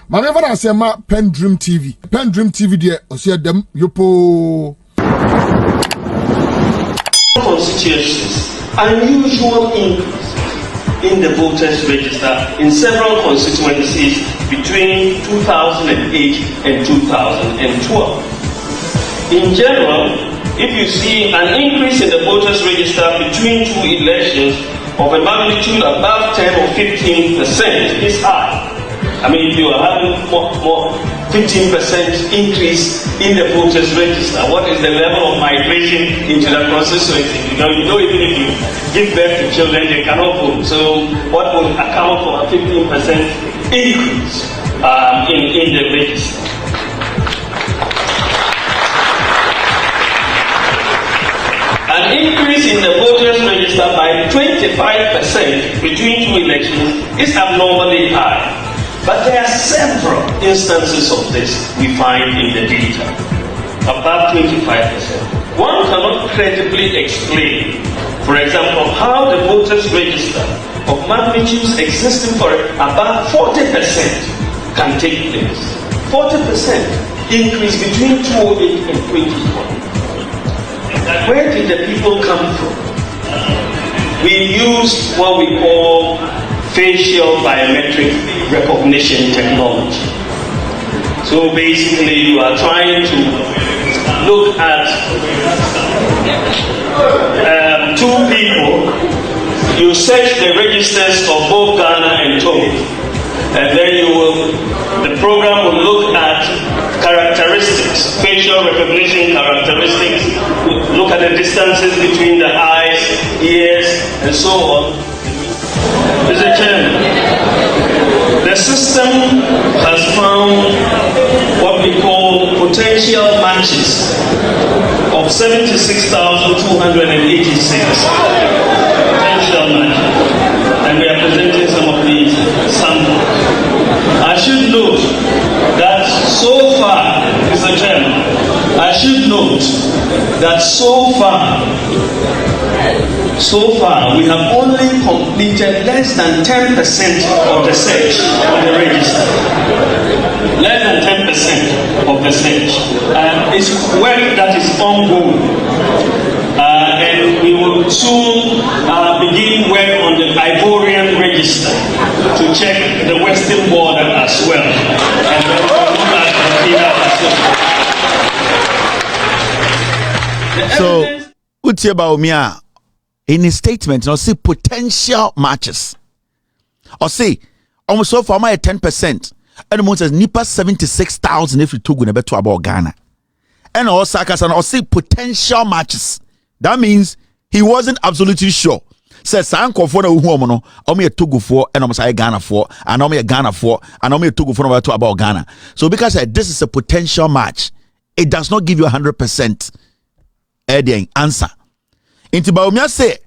My never say ma PENDREAM TV. PENDREAM TV there, osia dem yopo. Constituencies, unusual increase in the voters register in several constituencies between 2008 and 2012. In general, if you see an increase in the voters register between two elections of a magnitude above 10 or 15% is high. I mean, if you are having more 15% increase in the voters register, what is the level of migration into the constituency? You know, even if you give birth to children, they cannot vote. So what will account for a 15% increase in the register? An increase in the voters register by 25% between two elections is abnormally high. But there are several instances of this we find in the data, above 25%. One cannot credibly explain, for example, how the voters register of magnitudes existing for about 40% can take place. 40% increase between 2008 and 2020. Where did the people come from? We use what we call facial biometric recognition technology. So basically you are trying to look at two people, you search the registers of both Ghana and Togo, and then the program will look at characteristics, facial recognition characteristics, look at the distances between the eyes, ears, and so on. Mr. Chairman, the system has found what we call potential matches of 76,286 potential matches, and we are presenting some of these samples. I should note that so far, Mr. Chairman, so far, we have only completed less than 10% of the search on the register. Less than 10% of the search. It's work that is ongoing. And we will soon begin work on the Ivorian register to check the western border as well. And then we will look at the So, what's about Bawumia? In his statement, see potential matches. Or say, almost so far, my 10%. And the most says, nipa 76,000 if you took to about Ghana. And also, or say potential matches. That means he wasn't absolutely sure. Says, Sanko for the woman, or me a Togo for, and almost I Ghana for, and I'm a Ghana for, and I'm a Togo for about Ghana. So, because this is a potential match, it does not give you 100% answer. Into Bawumia say,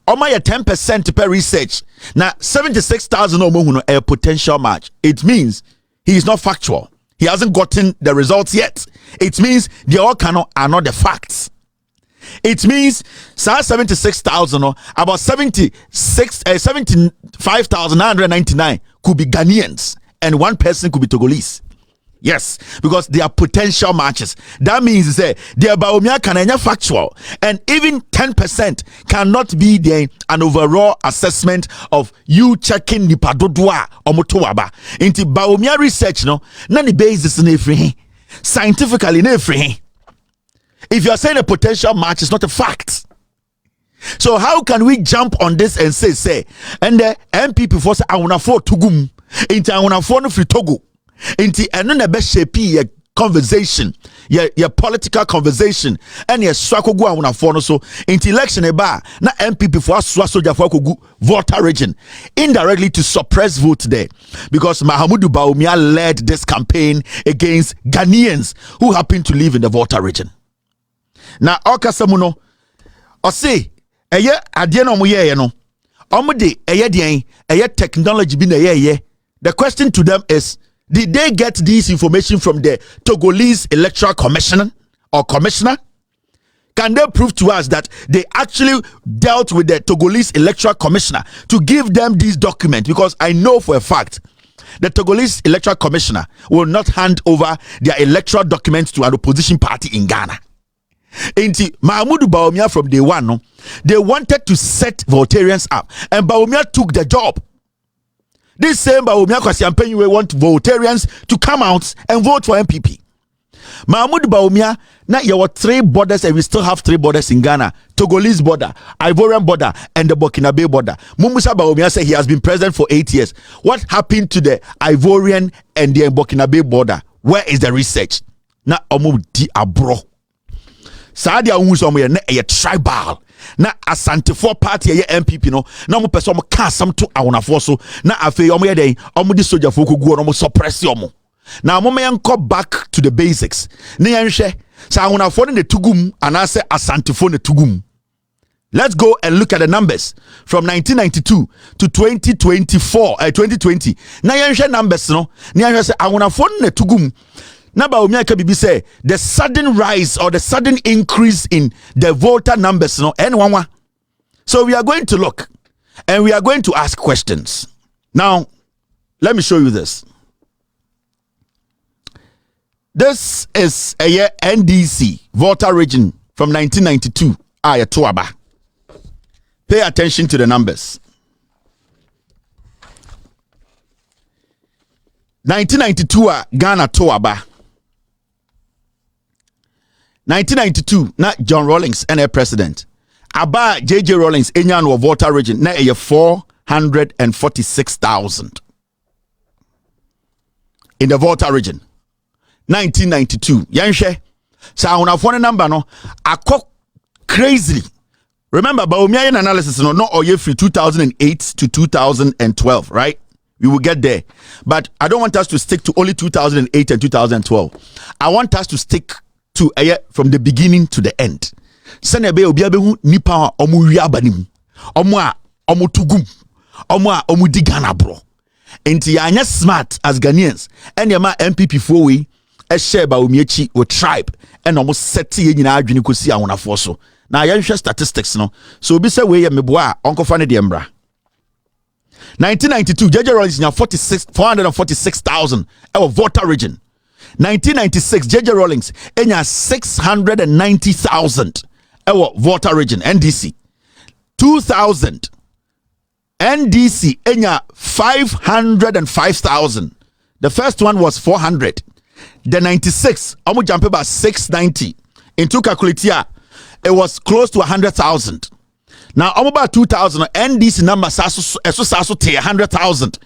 my 10% per research. Now 76,000 a potential match. It means he is not factual. He hasn't gotten the results yet. It means the all are not the facts. It means 76,000 about 75,999 could be Ghanaians and one person could be Togolese. Yes, because they are potential matches. That means that their Bawumia can factual, and even 10% cannot be an overall assessment of you checking the padodwa or motowaba. Into Bawumia research, no, none basis in every scientifically in every. If you are saying a potential match is not a fact, so how can we jump on this and say, and the MPP for say I wanna for Tugum into I wanna for no free Togo. Inti eno na be shape your conversation, your political conversation, and your swakogu awuna for no so inti election eba na MPP for aswa soja for kogu voter region indirectly to suppress vote there, because Mahamudu Bawumia led this campaign against Ghanaians who happen to live in the voter region. Na okasamuno ose eye ade na omo ye no omo de eye den eye technology bi na ye. The question to them is, did they get this information from the Togolese Electoral Commission or Commissioner? Can they prove to us that they actually dealt with the Togolese Electoral Commissioner to give them this document? Because I know for a fact the Togolese Electoral Commissioner will not hand over their electoral documents to an opposition party in Ghana. Inti Mahmoud Bawumia from day one, no, they wanted to set Voltarians up, and Bawumia took the job. This same Bawumia Kwasiampenyi we want Voltarians to come out and vote for MPP. Mahmoud Bawumia, now you have 3 borders, and we still have 3 borders in Ghana: Togolese border, Ivorian border, and the Burkinabe border. Mumusa Bawumia said he has been president for 8 years. What happened to the Ivorian and the Burkinabe border? Where is the research? Na omu di abro. Saadi awuso omu ye tribal. Na Asante 4 party ye MPP no. Na omu person omu ka sam to awonafo so. Na afi omu ye den omu di soja fo ko gu omu suppress omu. Now, I'm going back to the basics. Let's go and look at the numbers from 1992 to 2020. Now, numbers, no. The sudden rise or the sudden increase in the voter numbers, no. So we are going to look and we are going to ask questions. Now, let me show you this. This is a year NDC voter region from 1992. Tuaba. Pay attention to the numbers. 1992 Ghana Tuaba. 1992 na John Rawlings and a president. Aba JJ Rawlings enyan voter region na 446,000 in the voter region. 1992. Yanshe. Sa una phone number no. Akok crazily. Remember, Bawumia analysis no oye free 2008 to 2012, right? We will get there. But I don't want us to stick to only 2008 and 2012. I want us to stick to from the beginning to the end. Senebe obiabehu nipa omu wiabanim. Omu tugum. Omu digana bro. Enti ya smart as Ghanaians. And yama MPP for we a share Bawumia with tribe and almost set ye in adwini kosi awonafo so. Na yanhwe statistics no. So be say we ye meboa Uncle Fanny de Embra. 1992 JJ Rawlings nya 446,000 our voter region. 1996 JJ Rawlings enya 690,000 our voter region NDC. 2000 NDC enya 505,000. The first one was 400. The 96 omu jump about 690. Into calculator it was close to 100,000. Now omu about 2000 NDC number saso 100,000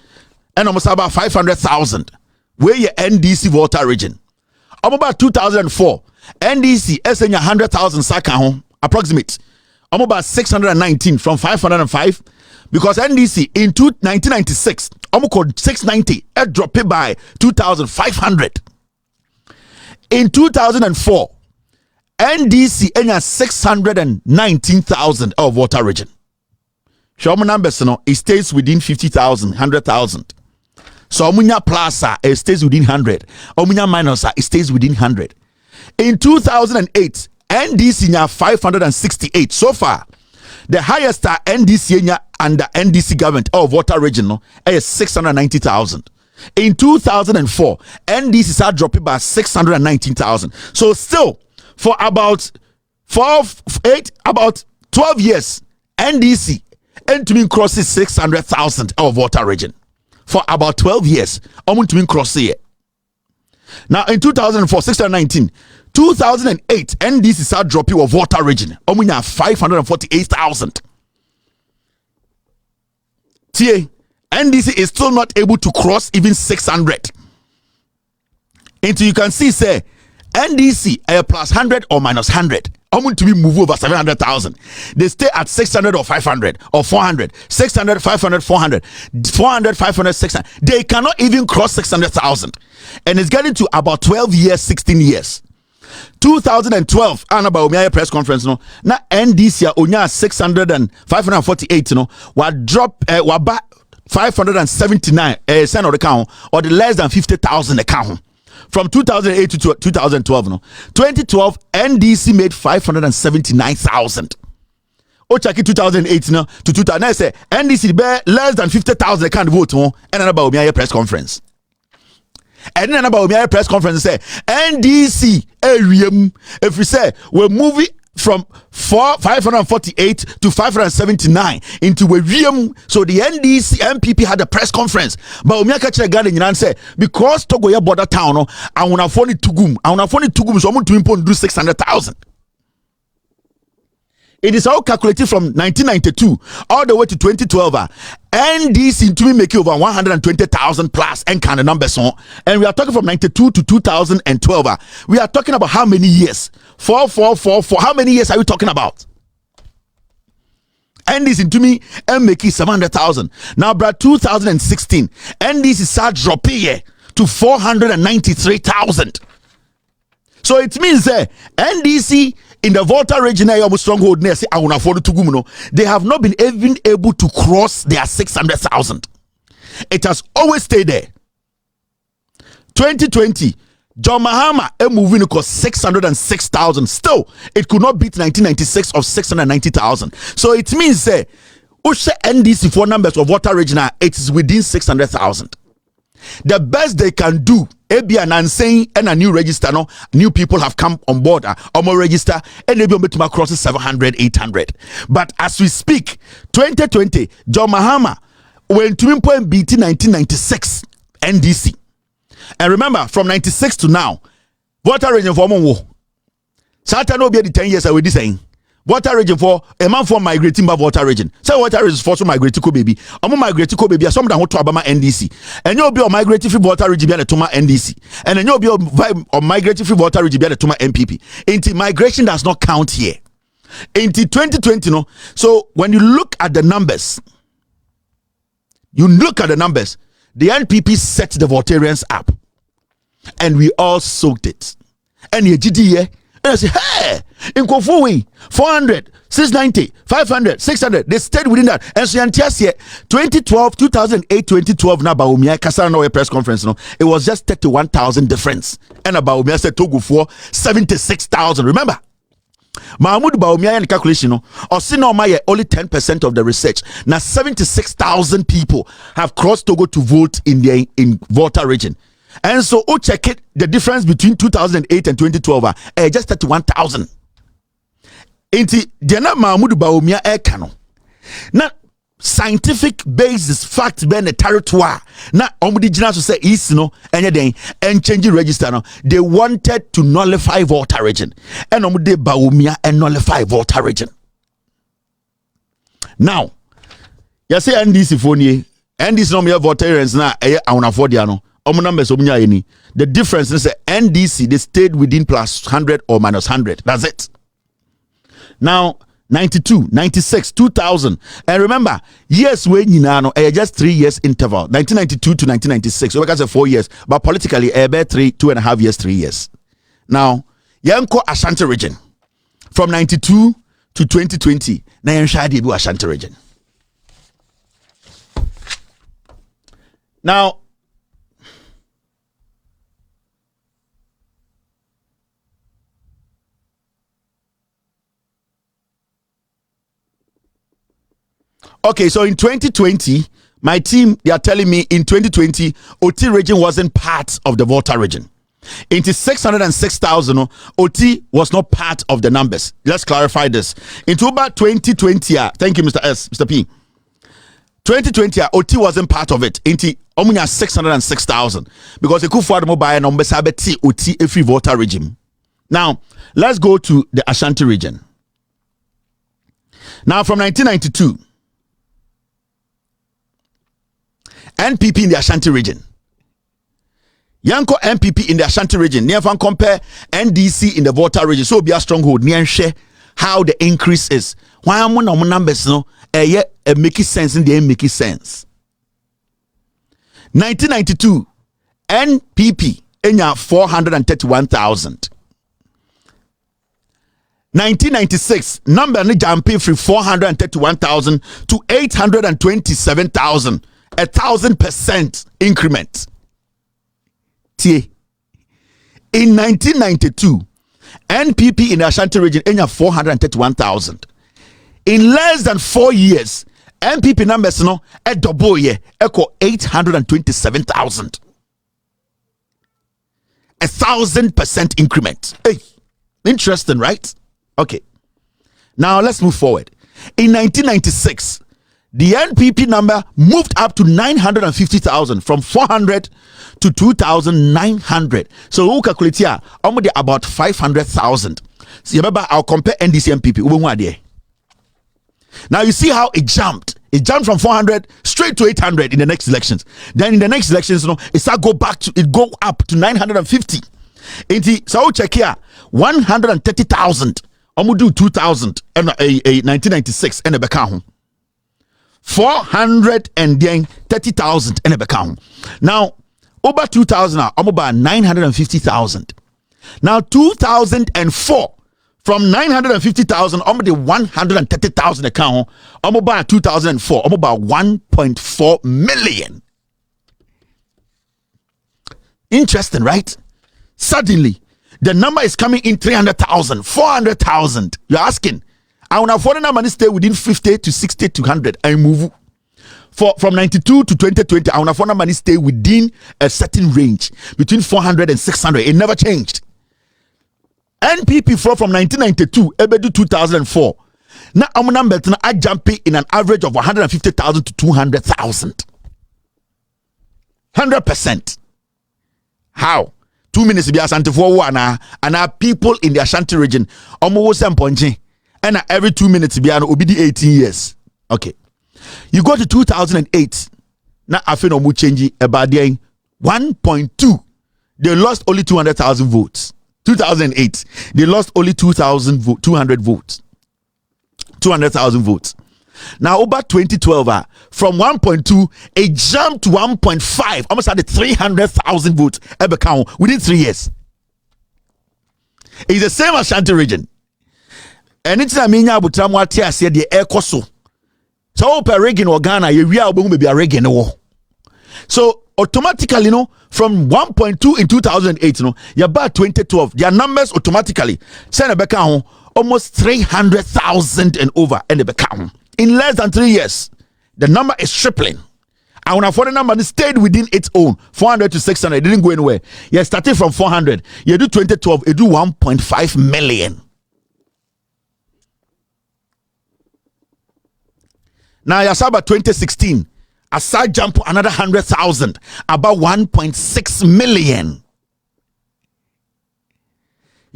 and almost about 500,000. Where your NDC voter region. Omu about 2004 NDC esenya 100,000 saka home approximate. Omu about 619 from 505 because NDC in 1996 omu called 690 it dropped by 2,500. In 2004, NDC enya 619,000 of voter region. Show me numbers, no, it stays within 50,000, 100,000. So omunya plus it stays within 100. Omunya minus it stays within 100. In 2008, NDC nya 568. So far, the highest NDC nya under NDC government of voter region no, is 690,000. In 2004, NDC started dropping by 619,000. So still, for about 12 years, NDC entering crosses 600,000 of voter region. For about 12 years, entering cross here. Now in 2004, 619. 2008, NDC started dropping of voter region. 548,000. TA. NDC is still not able to cross even 600. Until you can see, say, NDC plus 100 or minus 100. I'm going to be move over 700,000. They stay at 600 or 500 or 400. 600, 500, 400. 400, 500, 600. They cannot even cross 600,000. And it's getting to about 12 years, 16 years. 2012, Bawumia press conference, no. Na NDC onya 600 and 548, no. Wa drop, wa ba 579 cent of the count or the less than 50,000 account from 2008 to 2012. No, 2012 NDC made 579,000. Ochaki 2008 no to 2009 say NDC be less than 50,000 account vote and about Bawumia press conference. And then about my press conference say NDC area if we say we're moving from 548 to 579 into a realm. So the NDC MPP had a press conference. But Bawumia catch a gun and say because Togo ya border town, no, I wanna phone it tugum. So I'm going to import do 600,000. It is all calculated from 1992 all the way to 2012. NDC to be making over 120,000 plus and kind of numbers on. And we are talking from 92 to 2012. We are talking about how many years? 4. How many years are we talking about? NDC to me and making 700,000. Now, bro, 2016, NDC start dropping here to 493,000. So it means that NDC in the Volta region, stronghold, they have not been even able to cross their 600,000. It has always stayed there. 2020, John Mahama moving across 606,000. Still, it could not beat 1996 of 690,000. So it means that NDC for numbers of Volta region, it is within 600,000. The best they can do, ABN and saying and a new register, no new people have come on board, more register, and maybe to cross 700, 800. But as we speak, 2020, John Mahama went to beat 1996 NDC. And remember, from 96 to now, Volta region for more. Satan will be the 10 years I will be saying. Volta region for a man for migrating by Volta region. So Volta region for some migrating ko baby. I'm migrating ko baby. Some that want to Abama NDC. And you'll be on migrating free Volta region be to my NDC. And then you'll be on migrating free Volta region be to my MPP. Into migration does not count here. Into 2020, no. So when you look at the numbers, the NPP set the Voltarians up, and we all soaked it. And the GDA. And I say, hey, in Kofuwi, 400, 690, 500, 600, they stayed within that. And so, here, 2012, 2008, 2012, now Bawumia, Kasana press conference, no, it was just 31,000 difference. And Bawumia said Togo for 76,000. Remember? Mahmoud Bawumia and calculation, no, or Sinomaya, only 10% of the research. Now, 76,000 people have crossed Togo to vote in Volta region. And so, check it, the difference between 2008 and 2012, just 31,000. Inti, Diana Mahmoud Bawumia Ekano. Now, scientific basis, fact, ben the territoire. Now, Omudijina to say, is no, anything, and changing register. No, they wanted to nullify Volta region. And Omude Bawumia and nullify Volta region. Now, you say NDC phone, NDC no me Voltarians na, I want to afford no. The difference is that NDC they stayed within plus 100 or minus 100. That's it. Now 92, 96, 2000, and remember years when just 3 years interval. 1992 to 1996. So we can say 4 years, but politically about 2.5 years, 3 years. Now Yanko Ashanti region from 92 to 2020. Now Yanshadi Ashanti region. Now. Okay, so in 2020, my team, they are telling me in 2020, OT region wasn't part of the Volta region. Into 606,000, OT was not part of the numbers. Let's clarify this. Into about 2020, thank you, Mr. S, Mr. P. 2020, OT wasn't part of it. Into Omunya 606,000 because the Kufuad mobile number sabeti OT every Volta region. Now, let's go to the Ashanti region. Now, from 1992. NPP in the Ashanti region. Yanko NPP in the Ashanti region. Near fan compare NDC in the Volta region. So be a stronghold. Near share how the increase is. Why am I numbers no? Making sense in the end making sense. 1992 NPP enya 431,000. 1996 number ni jampi from 431,000 to 827,000. 1,000% increment. In 1992, NPP in the Ashanti region enya 431,000. In less than 4 years, NPP numbers no double ye equal 827,000. 1,000% increment. Hey, interesting, right? Okay. Now let's move forward. In 1996, the NPP number moved up to 950,000 from 400 to 2,900. So who calculate here? Almost about 500,000. So remember, I'll compare NDC NPP. Now you see how it jumped. It jumped from 400 straight to 800 in the next elections. Then in the next elections, it start go up to 950. So check here, 130,000. I'm do 2,000 and 1996 and a become 430,000 and a become. Now over 2,000, I'm about 950,000. Now 2004. From 950,000, I'm the 130,000 account. I'm about 2004. I'm about 1.4 million. Interesting, right? Suddenly, the number is coming in 300,000, 400,000. You're asking, I want to foreign money stay within 50 to 60 to 100. I move from 92 to 2020. I want to foreign money stay within a certain range between 400 and 600. It never changed. NPP flow from 1992 to 2004. Now I'm number I jump in an average of 150,000 to 200,000. 100%. How? 2 minutes be Ashanti for one and our people in the Ashanti region almost and every 2 minutes be an obedi 18 years. Okay. You go to 2008. Now I feel no more change about 1.2. They lost only 200,000 votes. 2008, they lost only 200 votes. 200,000 votes. Now, over 2012, from 1.2, it jumped to 1.5, almost at the 300,000 votes ever count within 3 years. It's the same as Ashanti region. And it's a meaning about what I said the air coso. So, per region or Ghana, you will be a region. So, automatically, from 1.2 in 2008, you're about 2012, their numbers automatically send a back almost 300,000 and over and the back in less than 3 years. The number is tripling. And when I found the number, it stayed within its own 400 to 600. It didn't go anywhere. You started from 400. You do 2012, you do 1.5 million. Now, you saw about 2016. A side jump another 100,000, about 1.6 million.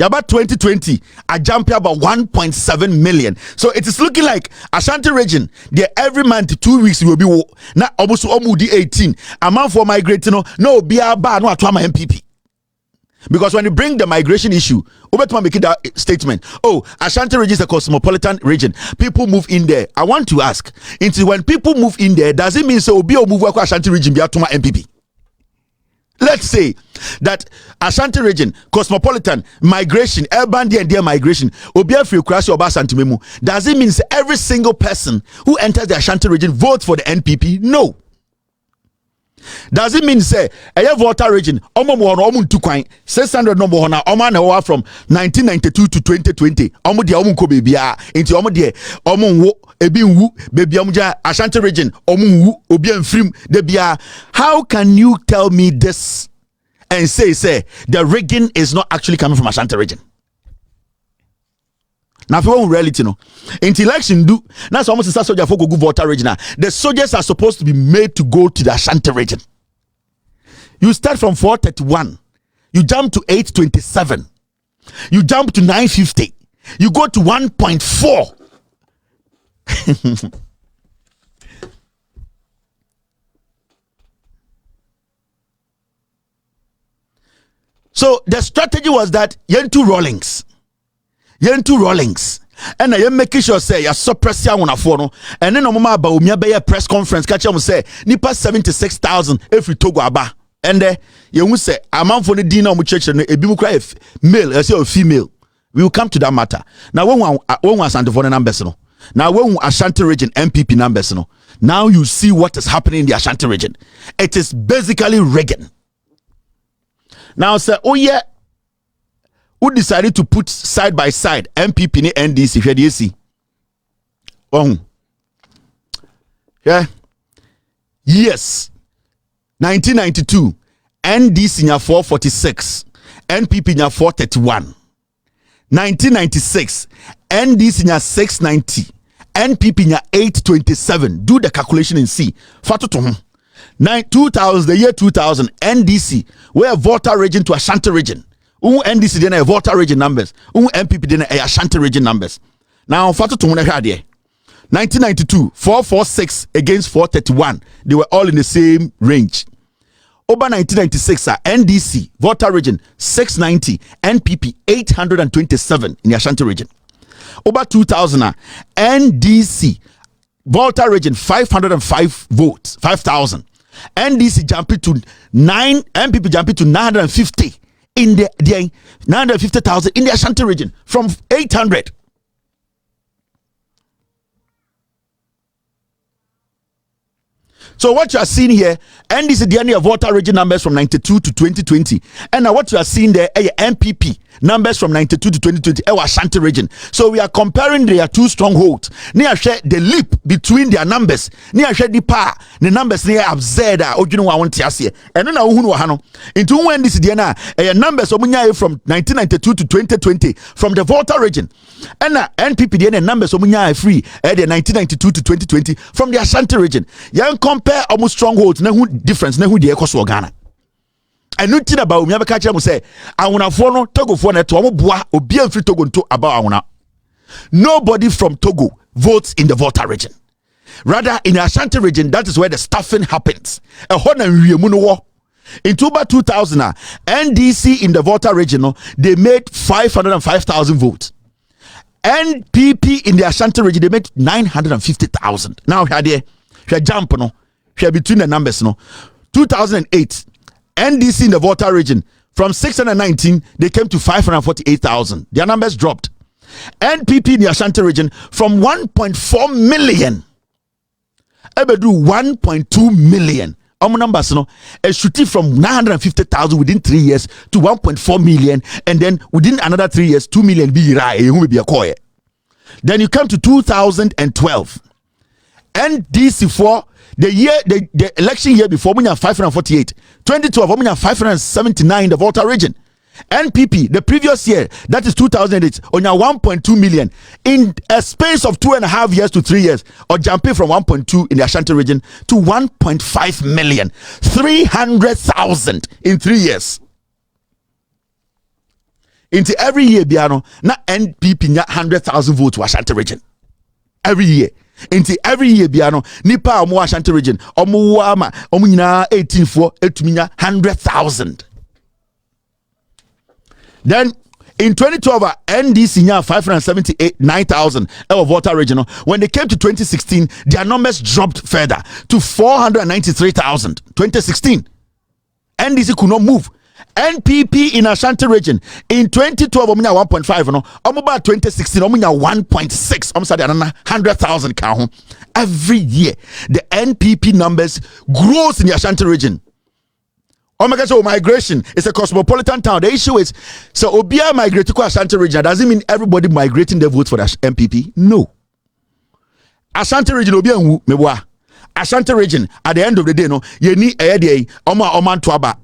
About 2020, a jump about 1.7 million. So it is looking like Ashanti region, there every month 2 weeks will be now almost 18. A month for migrating, no be a bar, no atwama MPP. Because when you bring the migration issue, Obetuma make that statement. Oh, Ashanti region is a cosmopolitan region. People move in there. I want to ask, into when people move in there, does it mean so Obi move to Ashanti region be atuma MPP? Let's say that Ashanti region, cosmopolitan, migration, urban and their migration, Obi free crash or Ashanti memo. Does it mean every single person who enters the Ashanti region votes for the NPP? No. Does it mean say a Volta region omo 600 number na from 1992 to 2020 omo dia omo ko bebia into omo de omo wo ebi nwu baby omo Ashanti region omo nwu obi amfrim de bia? How can you tell me this and say the rigging is not actually coming from Ashanti region? Now, if you want reality, in election, that's almost a soldier for go Volta region. The soldiers are supposed to be made to go to the Ashanti region. You start from 431, you jump to 827, you jump to 950, you go to 1.4. So the strategy was that yen two rollings. And I am making sure say you suppress ya one for no. And then Mama Bawumia be a press conference catch them say nipa 76,000 every Togo aba. And you will say amount for the dinner mu church no ebi mu cry male, I say or female. We will come to that matter. Now when Ashanti for the numbers no. Now when Ashanti region MPP numbers no. Now you see what is happening in the Ashanti region. It is basically rigging. Now say oh yeah, who decided to put side by side MPP and NDC? Where do you see? Oh, yeah. Yes, 1992, NDC 446, NPP nya 431. 1996, NDC nya 690. NPP nya 827. Do the calculation and see. Fatu to hum. 2000, the year 2000, NDC, where Volta region to Ashanti region. NDC then a Volta region numbers. NPP then a Ashanti region numbers. Now, Fatu to hum 1992, 446 against 431. They were all in the same range. Over 1996, NDC, Volta region, 690, NPP, 827 in the Ashanti region. Over 2000, NDC, Volta region, 505 votes, 5,000. NDC jumped to 9, NPP jumped to 950 in the 950,000 in the Ashanti region from 800. So what you are seeing here, and this is the end of Volta region numbers from 92 to 2020. And now what you are seeing there, MPP numbers from 92 to 2020, Ashanti region. So we are comparing their two strongholds. Near share the leap between their numbers. Near share the power, the numbers near absurd. Oh, you know I want to say. And then who know into when this is the numbers from 1992 to 2020 from the Volta region. And NPP the numbers free the 1992 to 2020 from the Ashanti region. You compare almost strongholds. Na who difference? Na who the ekoso Ghana. And nothing about me. I catch them say, I wanna follow Togo for net to Amobua or be free Togo to about Awana. Nobody from Togo votes in the Volta region. Rather, in the Ashanti region, that is where the stuffing happens. A honor in October 2000, NDC in the Volta region, they made 505,000 votes. NPP in the Ashanti region, they made 950,000. Now, here jump here between the numbers 2008 NDC in the Volta region from 619 they came to 548,000. Their numbers dropped. NPP in the Ashanti region from 1.4 million ebedu 1.2 million. Numbers a shooting from 950,000 within 3 years to 1.4 million, and then within another 3 years 2 million be a. Then you come to 2012 NDC for the election year before we have 548, 2012 we have 579 in the Volta region. NPP the previous year, that is 2008, on 1.2 million in a space of 2.5 years to 3 years, or jumping from 1.2 in the Ashanti region to 1.5 million, 300,000 in 3 years. Into every year, Biano, na NPP nya 100,000 votes to Ashanti region every year. Into every year, Biano, Nipa omo Ashanti region, omo wama, omo nyina 18 for etuminya 100,000. Then in 2012, NDC nya 579,000 of Volta region. When they came to 2016, their numbers dropped further to 493,000. 2016, NDC could not move. NPP in Ashanti region in 2012 omunya 1.5 no omuba 2016 omunya 1.6 omsa de 100,000 ka every year. The NPP numbers grows in the Ashanti region. Omega so migration is a cosmopolitan town. The issue is so obia migrate to Ashanti region doesn't mean everybody migrating their votes for the NPP. No. Ashanti region obia meboa Ashanti region at the end of the day, no, you need a day.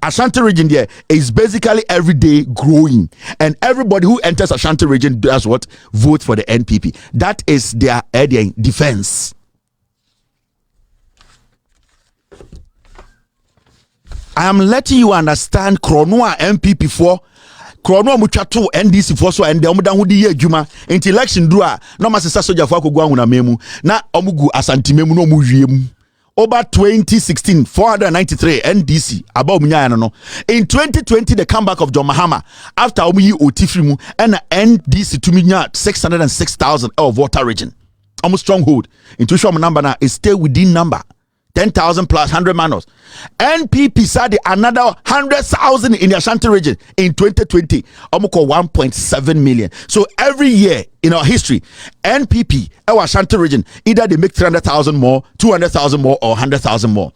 Ashanti region there is basically every day growing, and everybody who enters Ashanti region does what? Vote for the NPP. That is their defense. I am letting you understand Kronua MPP for Kronua muchato NDC for so and the omudan hudi ye juma into election dua no masesa soja for akogwa huna memu na omugu asanti memu no muwiemu. Over 2016, 493 NDC about Bawumia. In 2020, the comeback of John Mahama after Omuyi Otifrimu and NDC to Minya 606,000 of Volta region. Almost stronghold. Intuition number now is still within number 10,000 plus 100 manos. NPP said another 100,000 in the Ashanti region in 2020. Almost 1.7 million. So every year in our history, NPP, our Ashanti region, either they make 300,000 more, 200,000 more, or 100,000 more.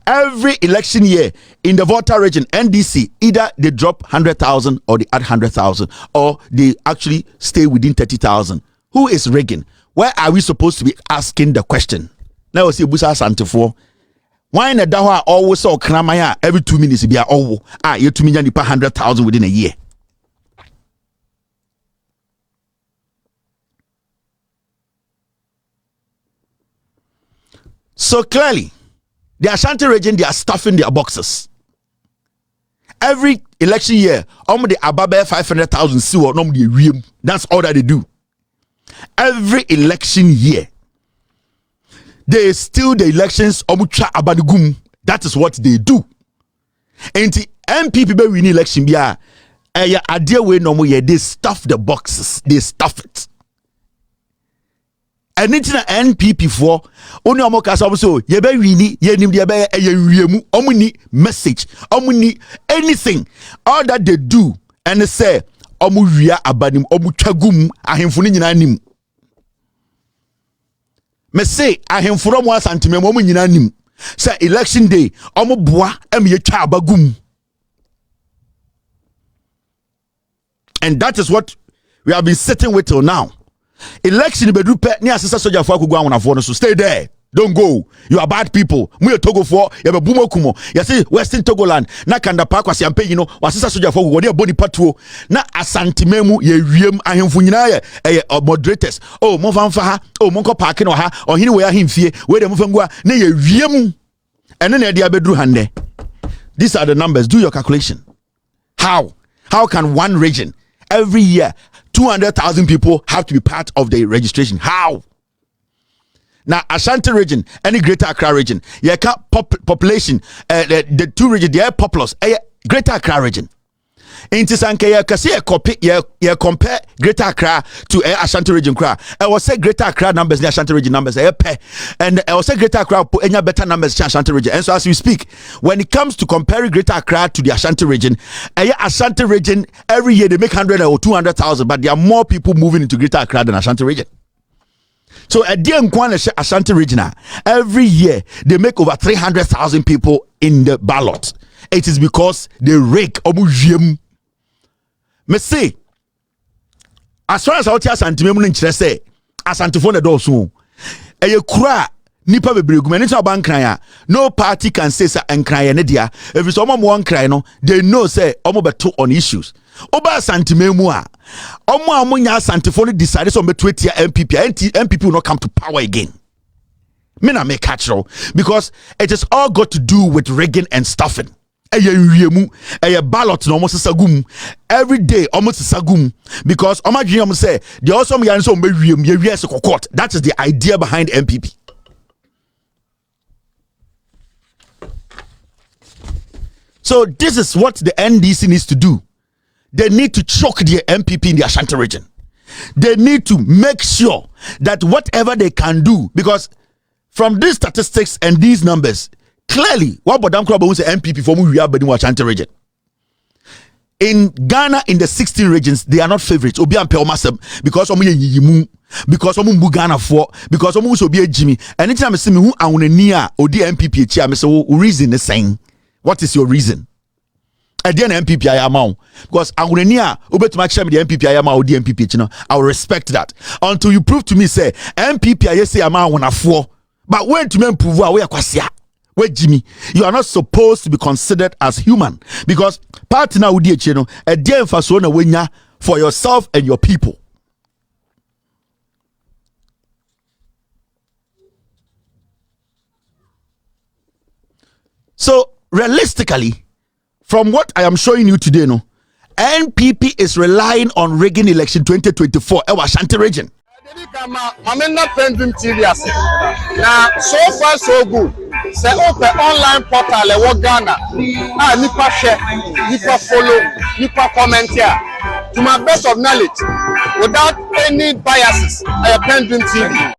Every election year in the Volta region, NDC, either they drop 100,000 or they add 100,000, or they actually stay within 30,000. Who is rigging? Where are we supposed to be asking the question? Now we see Busa Santifo. Why in a dawa always saw Kramaya every 2 minutes be a you to me nipa 100,000 within a year? So clearly, the Ashanti region, they are stuffing their boxes. Every election year, the ababe 500,000 siwa no the ream. That's all that they do. Every election year, they steal the elections. That is what they do. And the MPP be win election bia idea way no more. They stuff the boxes. They stuff it. And it's an NPP for only Omoka so ye be wini ye nim de be ye omuni message omuni anything. All that they do and they say omu wia abanim omu twagum ahemfo ni nyina nim. Me say ahemfo ro mo asanteme omu nyina nim. Say election day omu boa em ye twa abagum. And that is what we have been sitting with till now. Election bedru pe ni asesa soldier for akugwa wonafo no so stay there, don't go, you are bad people. Mu Togo for you be bumo kumo you see Western Togoland na kanda pa kwase ampe you know asesa soldier for go dey boni patuo na asantememu ye wiem ahemfo nyina ye moderators oh mo fanfa ha oh mo ko park no ha ohini we ahemfie we dem fangua na ye wiem ene na dey abedru hande. These are the numbers. Do your calculation. How can one region every year 200,000 people have to be part of the registration? How? Now, Ashanti region, any Greater Accra region, you can population, the two regions, they are populous. Greater Accra region. In Tisanke, you compare Greater Accra to Ashanti region. I will say Greater Accra numbers, the Ashanti region numbers, and I will say Greater Accra any better numbers than Ashanti region. And so, as we speak, when it comes to comparing Greater Accra to the Ashanti region, Ashanti region every year they make 100 or 200,000, but there are more people moving into Greater Accra than Ashanti region. So at the Ashanti region, every year they make over 300,000 people in the ballot. It is because they rake omu. Me say, as far as out here Ashanti memu nkyere say Ashanti fo na do so eye kura nipa bebregu me nta ban kran no party can say say enkran ne dia if so omo won kran no they know say omo beto on issues oba Ashanti memu a omo amunya Ashanti fo no decide so beto etia MPP will not come to power again. Me na make catch because it is all got to do with rigging and stuffing. Ballot no almost sagum every day almost sagum because dream say the also court. That is the idea behind MPP. So this is what the NDC needs to do. They need to choke the MPP in the Ashanti region. They need to make sure that whatever they can do, because from these statistics and these numbers, clearly, what Bodam Club owns MPP for we are in Ashanti region. In Ghana, in the 16 regions, they are not favorites. Obi and Pelmasem because omu yimu, because omu Ghana for, because omu so be a Jimmy. Anytime I see me who I want near Odi MPP chair, I say, reason is saying, what is your reason? At the end MPP I am out because I want near Obi to make sure the MPP I am out Odi MPP. You know, I will respect that until you prove to me say MPP I say I'm out when I for, but when to me prove we are kwasia. Wait, Jimmy, you are not supposed to be considered as human because partner with you know a dear for for yourself and your people. So realistically, from what I am showing you today, no, NPP is relying on rigging election 2024 in Ashanti region. PENDREAM TV now so far so good. Say open online portal le Ghana. Nipa share, nipa follow, nipa comment here. To my best of knowledge, without any biases, PENDREAM TV.